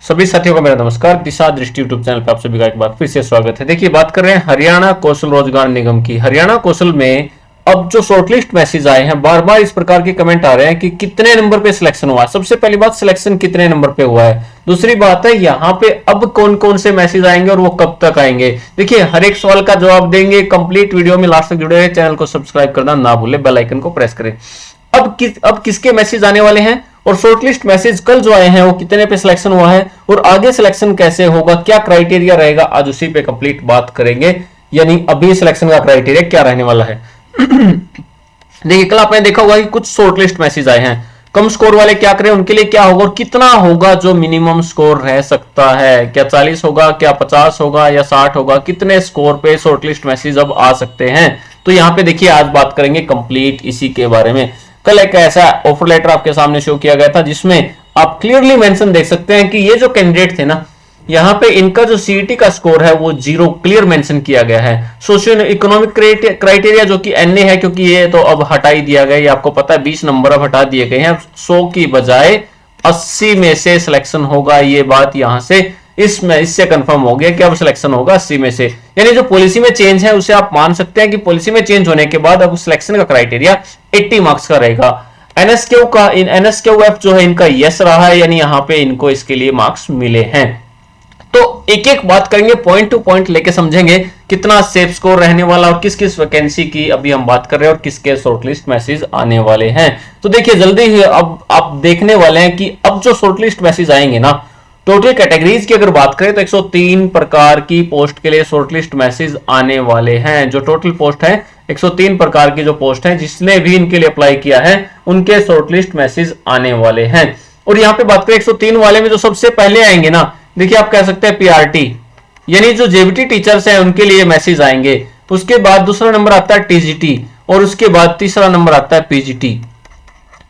सभी साथियों का मेरा नमस्कार। दिशा दृष्टि यूट्यूब चैनल पे आप सभी का एक बार फिर से स्वागत है। देखिए, बात कर रहे हैं हरियाणा कौशल रोजगार निगम की। हरियाणा कौशल में अब जो शॉर्टलिस्ट मैसेज आए हैं, बार बार इस प्रकार के कमेंट आ रहे हैं कि कितने नंबर पे सिलेक्शन हुआ है। सबसे पहली बात, सिलेक्शन कितने नंबर पे हुआ है। दूसरी बात है, यहाँ पे अब कौन कौन से मैसेज आएंगे और वो कब तक आएंगे। देखिए, हर एक सवाल का जवाब देंगे। कंप्लीट वीडियो में लास्ट तक जुड़े रहे। चैनल को सब्सक्राइब करना ना भूले, बेल आइकन को प्रेस करें। अब किसके मैसेज आने वाले हैं और शॉर्टलिस्ट मैसेज कल जो आए हैं वो कितने पे सिलेक्शन हुआ है और आगे सिलेक्शन कैसे होगा, क्या क्राइटेरिया रहेगा, आज उसी पे कंप्लीट बात करेंगे। यानी अभी सिलेक्शन का क्राइटेरिया क्या रहने वाला है। देखिए, कल आपने देखा होगा कि कुछ शॉर्टलिस्ट मैसेज आए हैं। कम स्कोर वाले क्या करें, उनके लिए क्या होगा और कितना होगा जो मिनिमम स्कोर रह सकता है। क्या 40 होगा, क्या 50 होगा या 60 होगा, कितने स्कोर पे शॉर्टलिस्ट मैसेज अब आ सकते हैं। तो यहाँ पे देखिए, आज बात करेंगे कंप्लीट इसी के बारे में। कल एक ऐसा ऑफर लेटर आपके सामने शो किया गया था जिसमें आप क्लियरली मेंशन देख सकते हैं कि ये जो कैंडिडेट थे ना, यहाँ पे इनका जो सीईटी का स्कोर है वो 0 क्लियर मेंशन किया गया है। सोशियो इकोनॉमिक क्राइटेरिया जो कि एनए है, क्योंकि ये तो अब हटा ही दिया गया, ये आपको पता है 20 नंबर अब हटा दिए गए हैं। 100 की बजाय 80 में से सिलेक्शन होगा। ये बात यहां से इससे कंफर्म हो गया कि अब सिलेक्शन होगा 80 में से। यानी जो पॉलिसी में चेंज है उसे आप मान सकते हैं कि पॉलिसी में चेंज होने के बाद अब सिलेक्शन का क्राइटेरिया 80 मार्क्स का रहेगा। एनएसक्यूएफ जो है इनका यस रहा है, यानी यहां पे इनको इसके लिए मार्क्स मिले हैं। तो एक एक बात करेंगे, पॉइंट टू पॉइंट लेके समझेंगे कितना सेफ स्कोर रहने वाला और किस किस वैकेंसी की अभी हम बात कर रहे हैं और किसके शॉर्टलिस्ट मैसेज आने वाले हैं। तो देखिए, जल्दी ही अब आप देखने वाले हैं कि अब जो शॉर्टलिस्ट मैसेज आएंगे ना, टोटल कैटेगरीज की अगर बात करें तो 103 प्रकार की पोस्ट के लिए शॉर्टलिस्ट मैसेज आने वाले हैं। जो टोटल पोस्ट है 103 प्रकार की जो पोस्ट है, जिसने भी इनके लिए अप्लाई किया है उनके शॉर्टलिस्ट मैसेज आने वाले हैं। और यहाँ पे बात करें 103 वाले में जो सबसे पहले आएंगे ना, देखिए आप कह सकते हैं पीआरटी, यानी जो जेबीटी टीचर्स हैं उनके लिए मैसेज आएंगे। उसके बाद दूसरा नंबर आता है टीजीटी और उसके बाद तीसरा नंबर आता है पीजीटी।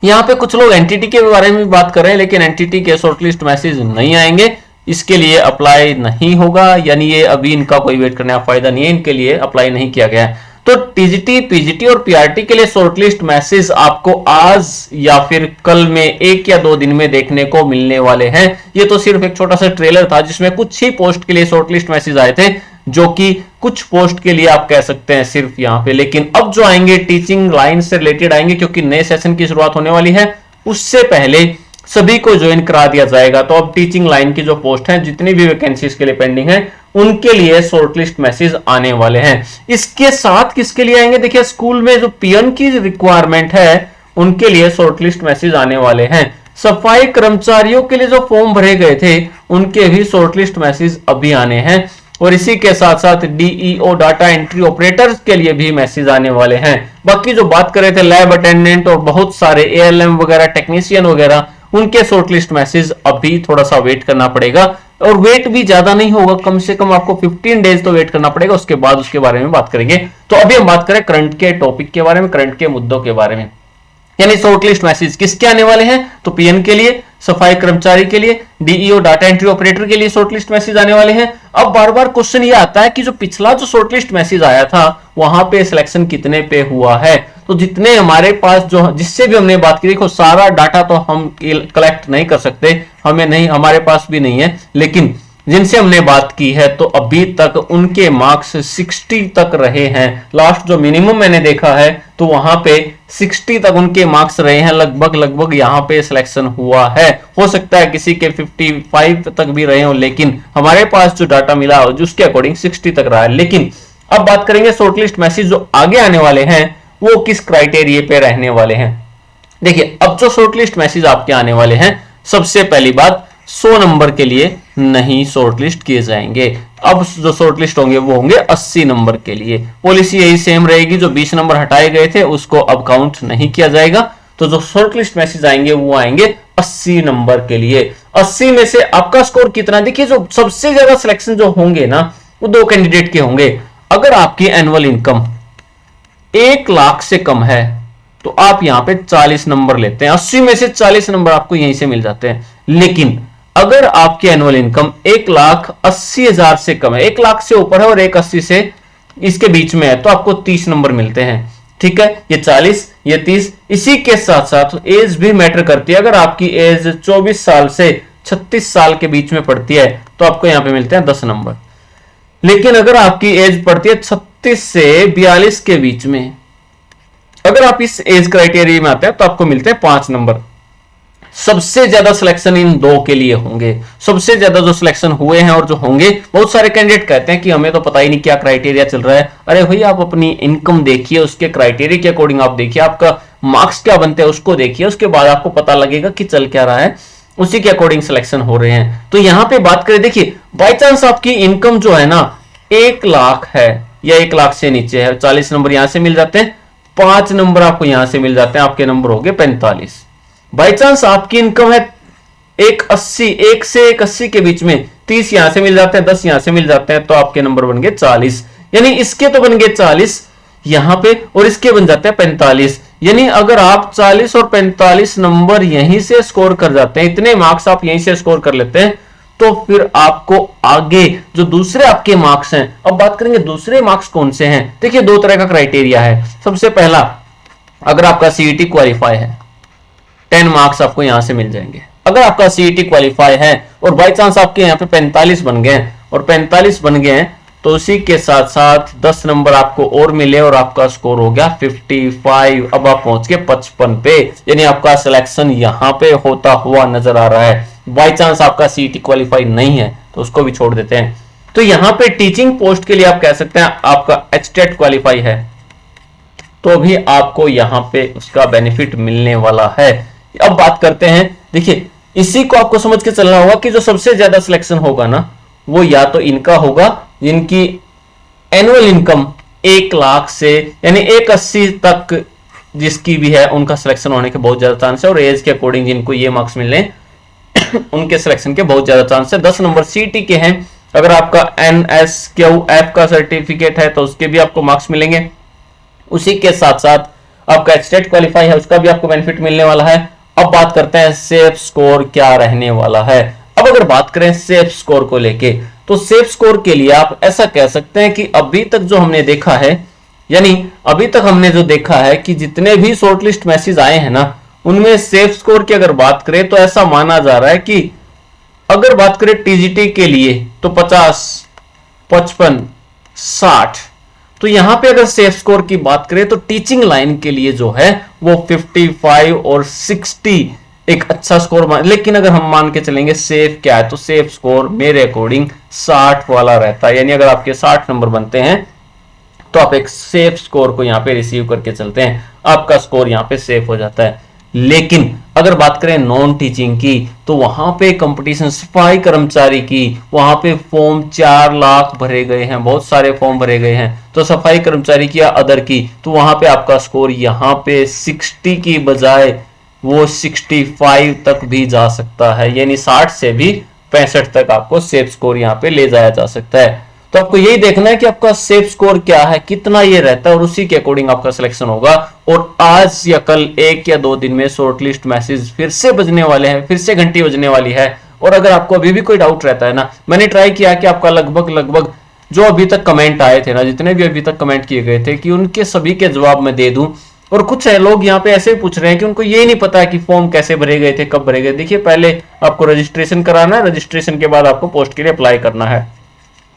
यहाँ पे कुछ लोग एनटीटी के बारे में बात कर रहे हैं, लेकिन एनटीटी के शॉर्टलिस्ट मैसेज नहीं आएंगे, इसके लिए अप्लाई नहीं होगा। यानी ये अभी इनका कोई वेट करने का फायदा नहीं है, इनके लिए अप्लाई नहीं किया गया है। तो टीजीटी, पीजीटी और पीआरटी के लिए शॉर्टलिस्ट मैसेज आपको आज या फिर कल में 1 या 2 दिन में देखने को मिलने वाले हैं। ये तो सिर्फ एक छोटा सा ट्रेलर था जिसमें कुछ ही पोस्ट के लिए शॉर्टलिस्ट मैसेज आए थे, जो कि कुछ पोस्ट के लिए आप कह सकते हैं सिर्फ यहाँ पे। लेकिन अब जो आएंगे टीचिंग लाइन से रिलेटेड आएंगे, क्योंकि नए सेशन की शुरुआत होने वाली है, उससे पहले सभी को ज्वाइन करा दिया जाएगा। तो अब टीचिंग लाइन की जो पोस्ट है, जितनी भी वैकेंसीज के लिए पेंडिंग है, उनके लिए शॉर्टलिस्ट मैसेज आने वाले हैं। इसके साथ किसके लिए आएंगे, देखिए स्कूल में जो पीएन की रिक्वायरमेंट है उनके लिए शॉर्टलिस्ट मैसेज आने वाले हैं। सफाई कर्मचारियों के लिए जो फॉर्म भरे गए थे उनके भी शॉर्टलिस्ट मैसेज अभी आने हैं। और इसी के साथ साथ डीईओ डाटा एंट्री ऑपरेटर्स के लिए भी मैसेज आने वाले हैं। बाकी जो बात कर रहे थे लैब अटेंडेंट और बहुत सारे एएलएम वगैरह, टेक्नीशियन वगैरह, उनके शॉर्टलिस्ट मैसेज अभी थोड़ा सा वेट करना पड़ेगा। और वेट भी ज्यादा नहीं होगा, कम से कम आपको 15 डेज तो वेट करना पड़ेगा। उसके बाद उसके बारे में बात करेंगे। तो अभी हम बात करें करंट के टॉपिक के बारे में, करंट के मुद्दों के बारे में। यानी शॉर्टलिस्ट मैसेज किसके आने वाले हैं, तो पीएन के लिए, सफाई कर्मचारी के लिए, डीईओ डाटा एंट्री ऑपरेटर के लिए शॉर्टलिस्ट मैसेज आने वाले हैं। अब बार बार क्वेश्चन ये आता है कि जो पिछला जो शॉर्टलिस्ट मैसेज आया था वहां पे सिलेक्शन कितने पे हुआ है। तो जितने हमारे पास जो जिससे भी हमने बात की, देखो सारा डाटा तो हम कलेक्ट नहीं कर सकते, हमें नहीं, हमारे पास भी नहीं है, लेकिन जिनसे हमने बात की है तो अभी तक उनके मार्क्स 60 तक रहे हैं। लास्ट जो मिनिमम मैंने देखा है तो वहां पे 60 तक उनके मार्क्स रहे हैं। लगभग यहां पे सिलेक्शन हुआ है। हो सकता है किसी के 55 तक भी रहे हो, लेकिन हमारे पास जो डाटा मिला उसके अकॉर्डिंग 60 तक रहा है। लेकिन अब बात करेंगे शॉर्टलिस्ट मैसेज जो आगे आने वाले हैं वो किस क्राइटेरिया पे रहने वाले हैं। देखिए, अब जो शॉर्टलिस्ट मैसेज आपके आने वाले हैं, सबसे पहली बात 100 नंबर के लिए नहीं शॉर्टलिस्ट किए जाएंगे। अब जो शॉर्टलिस्ट होंगे वो होंगे 80 नंबर के लिए। पॉलिसी यही सेम रहेगी, जो 20 नंबर हटाए गए थे उसको अब काउंट नहीं किया जाएगा। तो जो शॉर्टलिस्ट मैसेज आएंगे वो आएंगे 80 नंबर के लिए। 80 में से आपका स्कोर कितना, देखिए जो सबसे ज्यादा सिलेक्शन जो होंगे ना वो 2 कैंडिडेट के होंगे। अगर आपकी एनुअल इनकम 1 लाख से कम है तो आप यहां पे 40 नंबर लेते हैं। 80 में से 40 नंबर आपको यहीं से मिल जाते हैं। लेकिन अगर आपकी एनुअल इनकम 1,80,000 से कम है, 1 लाख से ऊपर है और 1,80 से इसके बीच में है, तो आपको 30 नंबर मिलते हैं। ठीक है, ये 40, ये 30। इसी के साथ साथ एज भी मैटर करती है। अगर आपकी एज 24 साल से 36 साल के बीच में पड़ती है तो आपको यहाँ पे मिलते हैं 10 नंबर। लेकिन अगर आपकी एज पड़ती है 36 से 42 के बीच में, अगर आप इस एज क्राइटेरिया में आते हैं तो आपको मिलते हैं 5 नंबर। सबसे ज्यादा सिलेक्शन इन दो के लिए होंगे, सबसे ज्यादा जो सिलेक्शन हुए हैं और जो होंगे, बहुत सारे कैंडिडेट कहते हैं कि हमें तो पता ही नहीं क्या क्राइटेरिया चल रहा है। अरे भैया आप अपनी इनकम देखिए, उसके क्राइटेरिया के अकॉर्डिंग आप देखिए, आपका मार्क्स क्या बनते हैं उसको देखिए, उसके बाद आपको पता लगेगा कि चल क्या रहा है, उसी के अकॉर्डिंग सिलेक्शन हो रहे हैं। तो यहां पे बात करें, देखिए बाई चांस आपकी इनकम जो है ना 1 लाख है या 1 लाख से नीचे है, 40 नंबर यहां से मिल जाते हैं, 5 नंबर आपको यहां से मिल जाते हैं, आपके नंबर हो गए 45। बाई चांस आपकी इनकम है 180, 1 से 180 के बीच में, 30 यहां से मिल जाते हैं, 10 यहां से मिल जाते हैं, तो आपके नंबर बन गए 40। यानी इसके तो बन गए 40 यहां पे और इसके बन जाते हैं 45। यानी अगर आप 40 और 45 नंबर यहीं से स्कोर कर जाते हैं, इतने मार्क्स आप यहीं से स्कोर कर लेते हैं, तो फिर आपको आगे जो दूसरे आपके मार्क्स हैं, अब बात करेंगे दूसरे मार्क्स कौन से हैं। देखिए 2 तरह का क्राइटेरिया है। सबसे पहला, अगर आपका सीईटी क्वालिफाई है 10 मार्क्स आपको यहां से मिल जाएंगे। अगर आपका सीईटी क्वालिफाई है और बाई चांस आपके यहाँ पे 45 बन गए और 45 बन गए हैं, तो उसी के साथ साथ 10 नंबर आपको और मिले और आपका स्कोर हो गया 55। अब आप पहुंच गए 55 पे, यानी आपका सिलेक्शन यहां पे होता हुआ नजर आ रहा है। बाई चांस आपका सीईटी क्वालिफाई नहीं है तो उसको भी छोड़ देते हैं। तो यहां पे टीचिंग पोस्ट के लिए आप कह सकते हैं आपका एचटेट क्वालिफाई है तो भी आपको यहां पे उसका बेनिफिट मिलने वाला है। अब बात करते हैं, देखिए इसी को आपको समझ के चलना होगा कि जो सबसे ज्यादा सिलेक्शन होगा ना वो या तो इनका होगा जिनकी एनुअल इनकम 1 लाख से यानी 180 तक जिसकी भी है, उनका सिलेक्शन होने के बहुत ज्यादा चांस है। और एज के अकॉर्डिंग जिनको ये मार्क्स मिलने उनके सिलेक्शन के बहुत ज्यादा चांस है। 10 नंबर सीटी के हैं, अगर आपका NSQF का सर्टिफिकेट है तो उसके भी आपको मार्क्स मिलेंगे। उसी के साथ साथ आपका एचटेट क्वालिफाई है उसका भी आपको बेनिफिट मिलने वाला है। अब बात करते हैं सेफ स्कोर क्या रहने वाला है। अब अगर बात करें सेफ स्कोर को लेके, तो सेफ स्कोर के लिए आप ऐसा कह सकते हैं कि अभी तक जो हमने देखा है, यानी अभी तक हमने जो देखा है कि जितने भी शॉर्टलिस्ट मैसेज आए हैं ना, उनमें सेफ स्कोर की अगर बात करें तो ऐसा माना जा रहा है कि अगर बात करें टीजीटी के लिए तो 50, 55, 60, तो यहां पे अगर सेफ स्कोर की बात करें तो टीचिंग लाइन के लिए जो है वो 55 और 60 एक अच्छा स्कोर लेकिन अगर हम मान के चलेंगे सेफ क्या है, तो सेफ स्कोर मेरे अकॉर्डिंग 60 वाला रहता है। यानी अगर आपके 60 नंबर बनते हैं तो आप एक सेफ स्कोर को यहां पे रिसीव करके चलते हैं, आपका स्कोर यहां पे सेफ हो जाता है। लेकिन अगर बात करें नॉन टीचिंग की, तो वहां पे कंपटीशन सफाई कर्मचारी की, वहां पे फॉर्म 4 लाख भरे गए हैं, बहुत सारे फॉर्म भरे गए हैं। तो सफाई कर्मचारी की या अदर की, तो वहां पे आपका स्कोर यहां पे 60 की बजाय वो 65 तक भी जा सकता है, यानी 60 से भी 65 तक आपको सेफ स्कोर यहां पे ले जाया जा सकता है। तो आपको यही देखना है कि आपका सेफ स्कोर क्या है, कितना ये रहता है, और उसी के अकॉर्डिंग आपका सिलेक्शन होगा। और आज या कल 1 या 2 दिन में शॉर्टलिस्ट मैसेज फिर से बजने वाले हैं, फिर से घंटी बजने वाली है। और अगर आपको अभी भी कोई डाउट रहता है ना, मैंने ट्राई किया कि आपका लगभग जो अभी तक कमेंट आए थे ना, जितने भी अभी तक कमेंट किए गए थे, कि उनके सभी के जवाब मैं दे दूं। और कुछ है लोग यहाँ पे ऐसे पूछ रहे हैं कि उनको ये नहीं पता है कि फॉर्म कैसे भरे गए थे, कब भरे गए। देखिए पहले आपको रजिस्ट्रेशन कराना है, रजिस्ट्रेशन के बाद आपको पोस्ट के लिए अप्लाई करना है।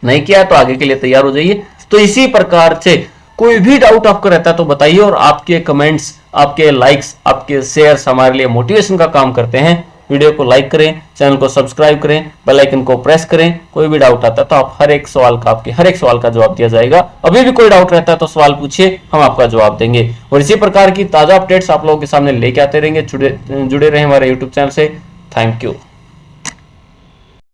नहीं किया तो आगे के लिए तैयार हो जाइए। तो इसी प्रकार से कोई भी डाउट आपको रहता है तो बताइए, और आपके कमेंट्स, आपके लाइक्स, आपके शेयर्स हमारे लिए मोटिवेशन का काम करते हैं। वीडियो को लाइक करें, चैनल को सब्सक्राइब करें, बेल आइकन को प्रेस करें। कोई भी डाउट आता है तो आप हर एक सवाल का जवाब दिया जाएगा। अभी भी कोई डाउट रहता है तो सवाल पूछिए, हम आपका जवाब देंगे। और इसी प्रकार की ताजा अपडेट्स आप लोगों के सामने लेके आते रहेंगे। जुड़े रहें हमारे यूट्यूब चैनल से। Thank you.